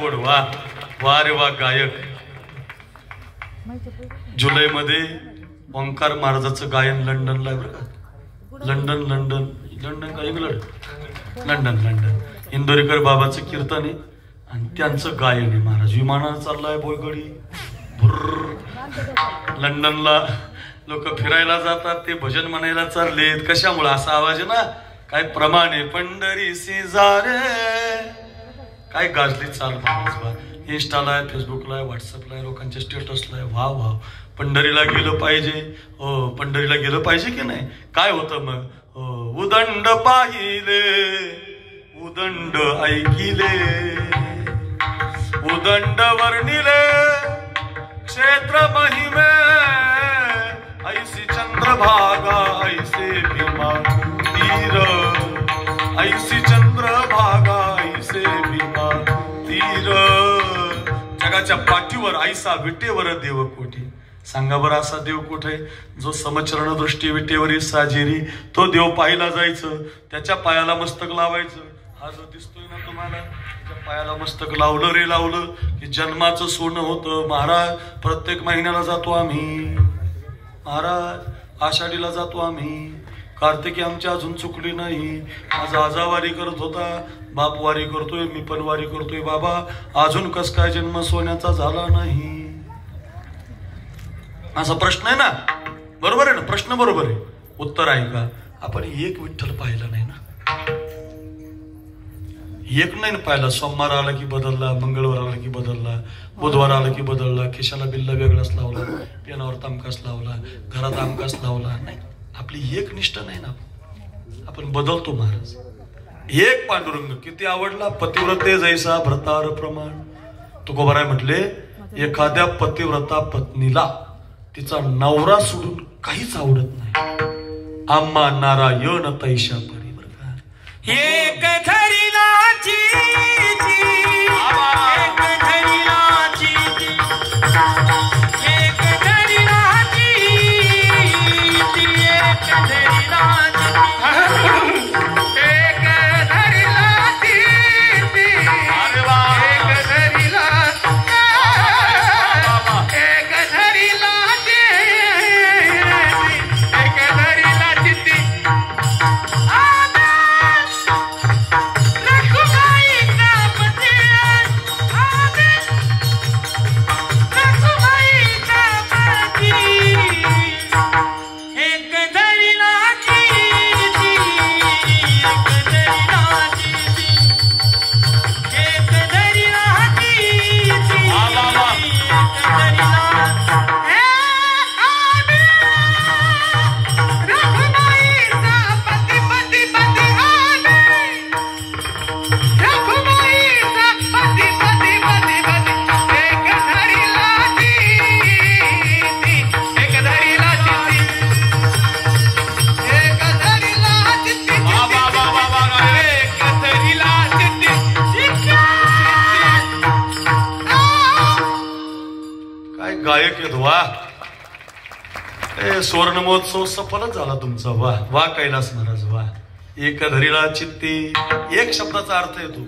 गायकवाड वा वा रे वा गायक. जुलै मध्ये ओंकार महाराजाचं गायन लंडनला आहे बरं का. लंडन लंडन लंडन का इंग्लंड लंडन इंदोरीकर बाबाचं कीर्तन आहे आणि त्यांचं गायन आहे. महाराज विमानानं चाललाय बोयगडी लंडनला. लोक फिरायला जातात, ते भजन म्हणायला चाललेत. कशामुळे असा आवाज आहे ना, काय प्रमाणे पंढरी सिजारे काय गाजली चाल महाराज. इंस्टाला आहे, फेसबुकला आहे, व्हॉट्सअपला आहे, लोकांच्या स्टेटसला आहे. वा वा पंढरीला गेलं पाहिजे. हो पंढरीला गेलं पाहिजे की नाही. काय होतं मग, उदंड पाहिले उदंड ऐकिले उदंड वर्णिले क्षेत्र महिमे ऐसी चंद्रभागा ऐसे भीमा तीर ऐसी चंद्रभागा ऐसे भीमा तीर. जगाच्या पाठीवर ऐसा विटेवर देव कोठी. सांगा बरं असा देव कुठे जो समचरण दृष्टी विटेवरी साजेरी. तो देव पाहायला जायचं, त्याच्या पायाला मस्तक लावायचं. हा जो दिसतोय ना तुम्हाला, त्याच्या पायाला मस्तक लावलं रे लावलं की जन्माचं सोनं होतं. महाराज प्रत्येक महिन्याला जातो आम्ही. महाराज आषाढीला जातो आम्ही. कार्तिकी आमची अजून चुकली नाही. माझा आजावारी करत होता, बाप वारी करतोय, मी पण वारी करतोय. बाबा अजून कस काय जन्म सोन्याचा झाला नाही. असा प्रश्न आहे ना, बरोबर आहे ना, प्रश्न बरोबर आहे. उत्तर आहे का, आपण एक विठ्ठल पाहिला नाही ना. एक नाही ना पाहिला. सोमवार आला की बदलला, मंगळवार आला की बदलला, बुधवार आला की बदलला, खिशाला बिल्ला वेगळाच लावला, पेनावर तामकास लावला, घरात आमकास लावला. नाही, आपली एक निष्ठा नाही ना. आपण बदलतो महाराज. एक पांडुरंग किती आवडला. पतिव्रते जैसा भ्रतार प्रमाण. तुकोबाराय म्हटले, एखाद्या पतिव्रता पत्नीला तिचा नवरा सोडून काहीच आवडत नाही. आम्हा नारायण तैशा परी. बर का, एक धरीलाची एक धरीलाची एक धरीलाची एक धरीलाची एक धरीलाची. अरे वा, एक धरीला एक धरीलाची एक धरीलाची. गायक आहेत वा. सुवर्ण महोत्सव सफलच झाला तुमचा. वा वा कैलास महाराज वा. एक धरीला चित्ती. एक शब्दाचा अर्थ येतो,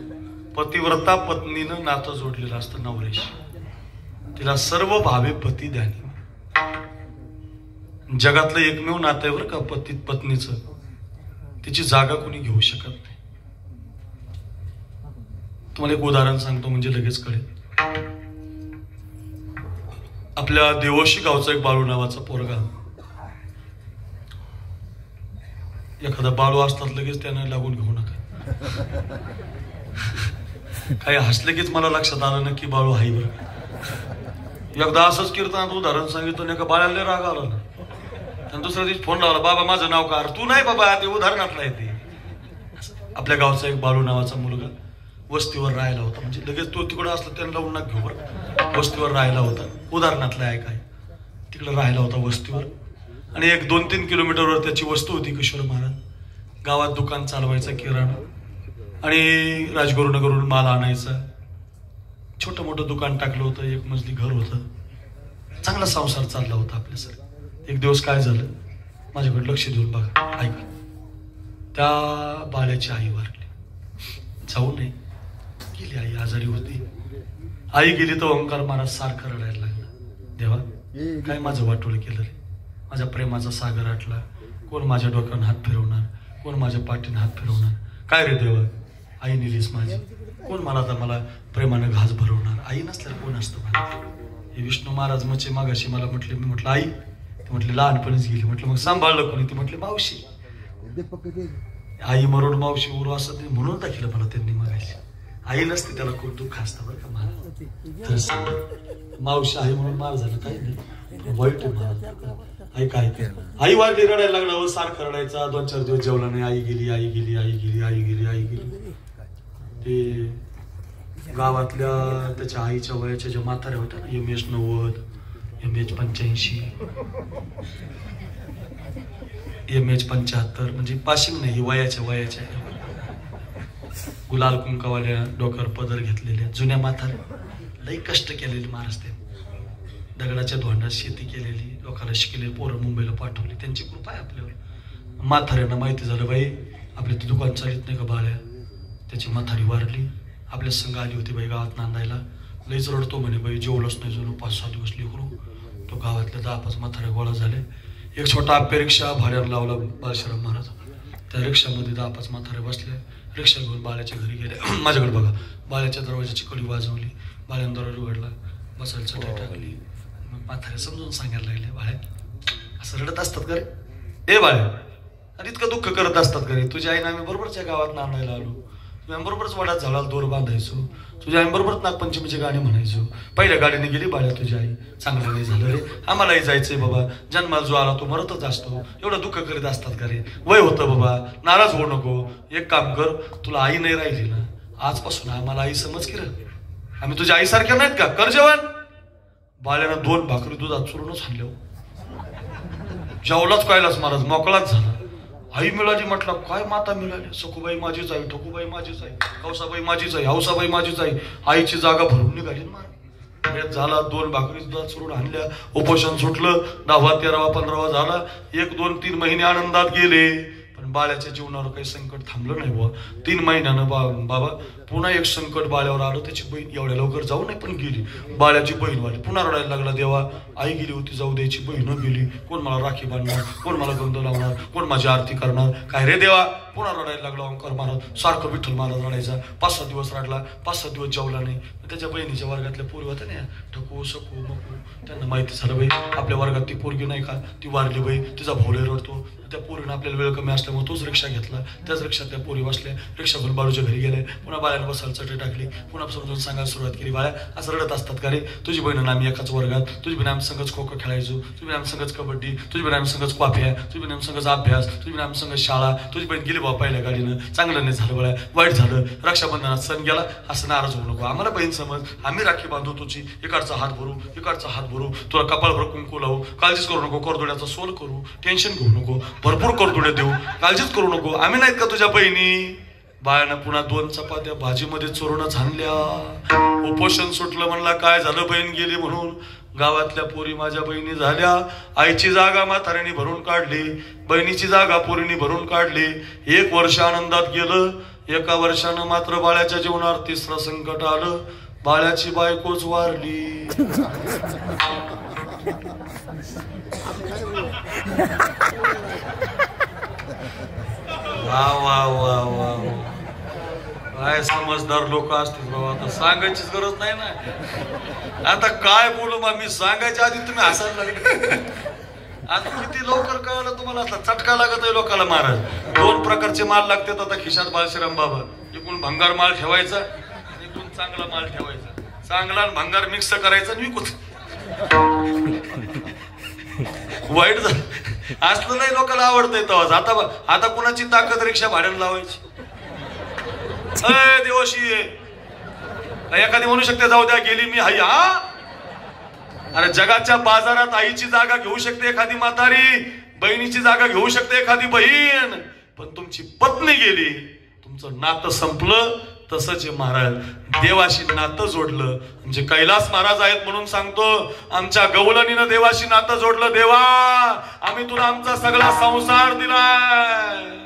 पतिव्रता पत्नीनं नातं जोडलेलं असतं नवरेश. तिला सर्व भावे पती द्यानी. जगातलं एकमेव नातं आहे बरं का पती पत्नीचं. तिची जागा कोणी घेऊ शकत नाही. तुम्हाला एक उदाहरण सांगतो म्हणजे लगेच कळेल. आपल्या देवोशी गावचा एक बाळू नावाचा पोरगा. एखादा बाळू असतात लगेच त्याने लागून घेऊ नका. काही हसले कीच मला लक्षात आलं नक्की बाळू हाय बरं. एकदा असंच कीर्तनात उदाहरण सांगितलं, एका बाळाला राग आला ना. त्यानं दुसऱ्या दिवशी फोन लावला, बाबा माझं नाव का. तू नाही बाबा, ते उदाहरणातलं आहे ते. आपल्या गावचा एक बाळू नावाचा मुलगा वस्तीवर राहायला होता. म्हणजे लगेच तो तिकडं असला त्यानं लावून ना घेऊ बरं. वस्तीवर राहायला होता, उदाहरणातलं आहे काय. तिकडं राहायला होता वस्तीवर. आणि एक 2-3 किलोमीटरवर त्याची वस्तू होती. किशोर महाराज गावात दुकान चालवायचा किराणा आणि राजगुरुनगरवरून माल आणायचा. छोटं मोठं दुकान टाकलं होतं, एक मजली घर होतं. चांगला संसार चालला होता आपल्यासाठी. एक दिवस काय झालं, माझ्याकडे लक्ष देऊन बघा ऐका. त्या बाळ्याची आई वारली. जाऊ नये गेली. आई आजारी होती. आई गेली तर ओंकार महाराज सारखं रडायला लागला. देवा काय माझं वाटोळ केलं रे. माझ्या प्रेमाचा सागर आटला. कोण माझ्या डोक्यानं हात फिरवणार, कोण माझ्या पाठीनं हात फिरवणार. काय रे देवा, आई नेलीस माझी. कोण मला आता मला प्रेमानं घास भरवणार. आई नसल्यावर कोण असतं मला. हे विष्णू महाराज म्हणजे मागाशी मला म्हटले. मी म्हटलं आई. ते म्हटले लहानपणीच गेली. म्हटलं मग सांभाळलं कोणी. ते म्हटले मावशी. आई मरोड मावशी उरू असं ते म्हणून दाखिलं मला त्यांनी मागायची. आई नसते त्याला खूप दुःख असतं बरं का मला. तर मावशी आई म्हणून मार झालं काही नाही, वाईट आहे मला. आई काय आई वाढली रडायला लागला व सारखं रडायचा. 2-4 दिवस जेवला नाही. आई गेली, आई गेली, आई गेली, आई गेली, आई गेली. ते गावातल्या त्याच्या आईच्या वयाच्या ज्या म्हाताऱ्या होत्या ना, MH 90, MH 85, MH 75, म्हणजे पाशिंग नाही, वयाच्या गुलाल कुंकावाल्या डोक्यावर पदर घेतलेल्या जुन्या म्हाताऱ्या. लई कष्ट केलेले महाराज. ते दगडाच्या धोंडात शेती केलेली, लोकांना शिकलेली, पोरं मुंबईला पाठवली. त्यांची कृपा आहे आपल्यावर. म्हाताऱ्यांना माहिती झालं बाई आपल्या ते दुकान चालित नाही का बाळ्या. त्याची म्हातारी वारली. आपल्या संघ आली होती बाई गावात नांदायला. लईच रडतो म्हणे बाई, जेवलंच नाही जणू 5-6 दिवस लेकरू. तो गावातल्या 10-5 म्हाताऱ्या गोळा झाले. एक छोटा आप्या रिक्षा भाड्यानं लावला बाळशाराम महाराज. त्या रिक्षामध्ये 10-5 म्हातारे बसले. रिक्षा घेऊन बाळ्याच्या घरी गेले. माझ्याकडे बघा. बाळ्याच्या दरवाजाची कडी वाजवली. बाळ्यानं दरवाजा उघडला. बसायला चटई टाकली. मग म्हातारे समजून सांगायला लागले, बाळ्या असं रडत असतात का रे. ए बाळ्या, आणि इतकं दुःख करत असतात का रे. तुझ्या आईनं आम्ही बरोबरच्या गावात नांदायला आलो. तुझ्या बरोबरच वडात झाडाला दोर बांधायचो. तुझ्या आई बरोबरच नागपंचमीची गाणी म्हणायचो. पहिल्या गाडीने गेली बाळ्या तुझी आई. चांगलं नाही झालं रे. आम्हालाही जायचंय बाबा. जन्माला जो आला तो मरतच असतो. एवढं दुःख करीत असतात का रे. वय होतं बाबा, नाराज होऊ नको. एक काम कर, तुला आई नाही राहिली ना, आजपासून आम्हाला आई समज की रे. आम्ही तुझ्या आईसारख्या नाहीत का. कर जेवण. बाळ्यानं 2 भाकरी दुधात चुरूनच आणल्या. जेवलाच कैलास महाराज मोकळाच झाला. आई मिळाली. म्हटलं काय माता मिळाली. सखूबाई माझीच आई, ठोकूबाई माझीच आई, कौसाबाई माझीच आई, हौसाबाई माझीच आई. आईची जागा भरून निघाली महाराज. झाला. 2 भाकरी दुधात चुरून आणल्या. उपोषण सुटलं. 10वा 13वा 15वा झाला. 1, 2, 3 महिने आनंदात गेले. पण बाळ्याच्या जीवनावर काही संकट थांबलं नाही बुवा. 3 महिन्यानं बाबा पुन्हा एक संकट बाळ्यावर आलं. त्याची बहीण एवढ्या लवकर जाऊ नाही पण गेली. बाळ्याची बहीण वाली. पुन्हा रडायला लागला. देवा आई गेली होती जाऊ द्यायची, बहीण गेली. कोण मला राखी बांधणार, कोण मला गंध लावणार, कोण माझी आरती करणार. काय रे देवा. पुन्हा रडायला लागला ओंकार महाराज. सारखं विठ्ठल महाराज रडायचा. 5-6 दिवस रडला. 5-6 दिवस जेवला नाही. त्याच्या बहिणीच्या वर्गातल्या पोरी होत्या ना, ठकू सकू मकू. त्यांना माहिती झालं बाई आपल्या वर्गात ती पोरगी नाही का, ती वारली बाई. तिचा भावले रडतो. त्या पोरीनं आपल्याला वेळ कमी असल्यामुळे तोच रिक्षा घेतला. त्याच रिक्षात त्या पोरी बसल्या. रिक्षा घेऊन बाळूच्या घरी गेले. पुन्हा बाळ्याला बसायला चटई टाकली. पुन्हा समजून सांगायला सुरुवात केली. बाळ्या असं रडत असतात का रे. तुझी बहीण आम्ही एकाच वर्गात. तुझी बहीण आम्ही संघच खो खो खेळायचो. तुझी बहीण आम्ही संघच कबड्डी. तुझी बहीण आम्ही संघच कॉफ्या. तुझी बहीण आम्ही संघच अभ्यास. तुझी बहीण आम्ही संघच शाळा. तुझी बहीण गेली बाबा पहिल्या गाडीनं. चांगलं नाही झालं बाळ्या, वाईट झालं. रक्षाबंधनात सण गेला असं नाराज होऊ नको. आम्हाला बहीण समज. आम्ही राखी बांधू तुझी. इकडचा हात भरू, इकडचा हात भरू. तुला कपाळभर कुंकू लावू. काळजीच करू नको. करदोड्याचा सोल करू. टेन्शन घेऊ नको. भरपूर करदोड्या देऊ. काळजीच करू नको. आम्ही नाहीत का तुझ्या बहिणी. बाळानं पुन्हा 2 चपात्या भाजीमध्ये चोरूनच आणल्या. उपोषण सुटलं. म्हणला काय झालं बहीण गेली म्हणून. गावातल्या पोरी माझ्या बहिणी झाल्या. आईची जागा म्हाताऱ्याने भरून काढली. बहिणीची जागा पोरीने भरून काढली. 1 वर्ष आनंदात गेलं. 1 वर्षानं मात्र बाळ्याच्या जीवनावर 3रं संकट आलं. बाळ्याची बायकोच वारली. वा वा वा वा. काय समजदार लोक असतील बाबा. आता सांगायचीच गरज नाही ना. आता काय बोलू बा मी. सांगायच्या आधी तुम्ही हसायला लागले. आता किती लवकर कळलं तुम्हाला. आता चटका लागत आहे लोकांना महाराज. 2 प्रकारचे माल लागतात आता खिशात बाळश्रीराम बाबा. इकडून भंगार माल ठेवायचा, इकडून चांगला माल ठेवायचा. चांगला भंगार मिक्स करायचा आणि विकूच. वाईट झालं असलं नाही. लोकांना आवडतंय तेव्हाच. आता कुणाची ताकद रिक्षा भाड्यानं लावायची. देवाशी एखादी म्हणू शकते जाऊ द्या गेली मी आई. हा अरे जगाच्या बाजारात आईची जागा घेऊ शकते एखादी म्हातारी. बहिणीची जागा घेऊ शकते एखादी बहीण. पण तुमची पत्नी गेली, तुमचं नातं संपलं. तसंच महाराज देवाशी नातं जोडलं म्हणजे कैलास महाराज आहेत म्हणून सांगतो. आमच्या गवलनीनं देवाशी नातं जोडलं. देवा आम्ही तुला आमचा सगळा संसार दिलाय.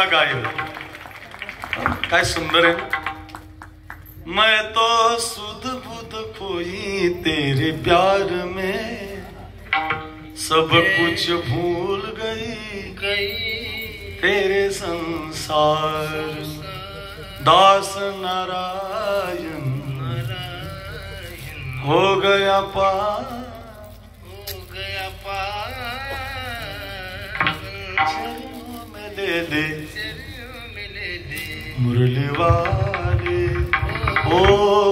का गायब. काय सुंदर आहे. मैं तो सुध बुध खोई तेरे प्यार में, सब कुछ भूल गई तेरे संसार. दास नारायण हो गया पार, चरणों में ले ले मुरली वाले ओ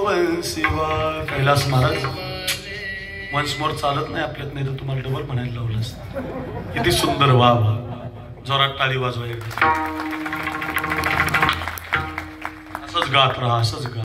बंसीवाल. कैलास महाराज वन्स मोर चालत नाही आपल्यात, नाही तर तुम्हाला डबल म्हणायला लावलं असतं. किती सुंदर. वा वा. जोरात टाळी वाजवा. असंच गात राहा, असंच गात.